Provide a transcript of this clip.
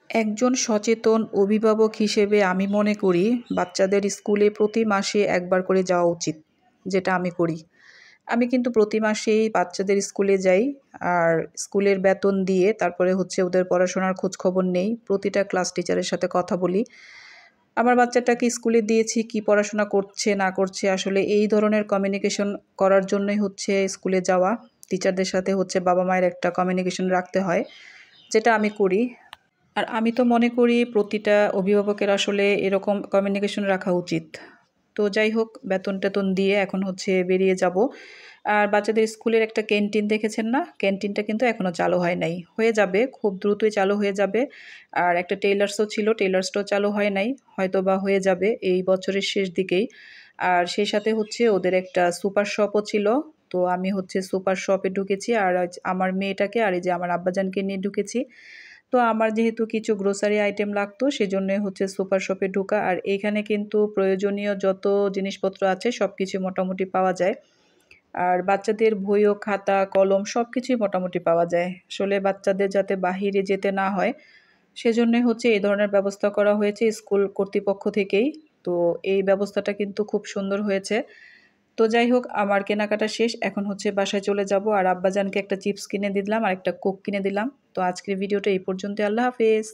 একজন সচেতন অভিভাবক হিসেবে আমি মনে করি বাচ্চাদের স্কুলে প্রতি মাসে একবার করে যাওয়া উচিত, যেটা আমি করি। আমি কিন্তু প্রতি মাসেই বাচ্চাদের স্কুলে যাই। আর স্কুলের বেতন দিয়ে তারপরে হচ্ছে ওদের পড়াশোনার খোঁজখবর নেই। প্রতিটা ক্লাস টিচারের সাথে কথা বলি। আমার বাচ্চাটাকে স্কুলে দিয়েছি, কি পড়াশোনা করছে না করছে আসলে এই ধরনের কমিউনিকেশন করার জন্যই হচ্ছে স্কুলে যাওয়া। টিচারদের সাথে হচ্ছে বাবা-মায়ের একটা কমিউনিকেশন রাখতে হয়, যেটা আমি করি। আর আমি তো মনে করি প্রতিটা অভিভাবকের আসলে এরকম কমিউনিকেশন রাখা উচিত। তো যাই হোক, বেতন-টেতন দিয়ে এখন হচ্ছে বেরিয়ে যাব। আর বাচ্চাদের স্কুলের একটা ক্যান্টিন দেখেছেন না? ক্যান্টিনটা কিন্তু এখনো চালু হয় নাই। হয়ে যাবে, খুব দ্রুতই চালু হয়ে যাবে। আর একটা টেইলার্সও ছিল, টেইলার্সটাও চালু হয় নাই। হয়তোবা হয়ে যাবে এই বছরের শেষ দিকেই। আর সেই সাথে হচ্ছে ওদের একটা সুপার শপও ছিল। তো আমি হচ্ছে সুপার শপে ঢুকেছি আর আজ আমার মেয়েটাকে আর এই যে আমার আব্বাজানকে নিয়ে ঢুকেছি। তো আমার যেহেতু কিছু গ্রোসারি আইটেম লাগতো সেজন্যই হচ্ছে সুপার শপে ঢোকা। আর এইখানে কিন্তু প্রয়োজনীয় যত জিনিসপত্র আছে সবকিছু মোটামুটি পাওয়া যায়। আর বাচ্চাদের বই ও খাতা, কলম সবকিছুই মোটামুটি পাওয়া যায়। আসলে বাচ্চাদের যাতে বাহিরে যেতে না হয় সেজন্যই হচ্ছে এই ধরনের ব্যবস্থা করা হয়েছে স্কুল কর্তৃপক্ষ থেকেই। তো এই ব্যবস্থাটা কিন্তু খুব সুন্দর হয়েছে। তো যাই হোক, আমার কেনাকাটা শেষ। এখন হচ্ছে বাসায় চলে যাব। আর আব্বাজানকে একটা চিপস কিনে দিলাম আর একটা কোক কিনে দিলাম। তো আজকের ভিডিওটা এই পর্যন্তই। আল্লাহ হাফেজ।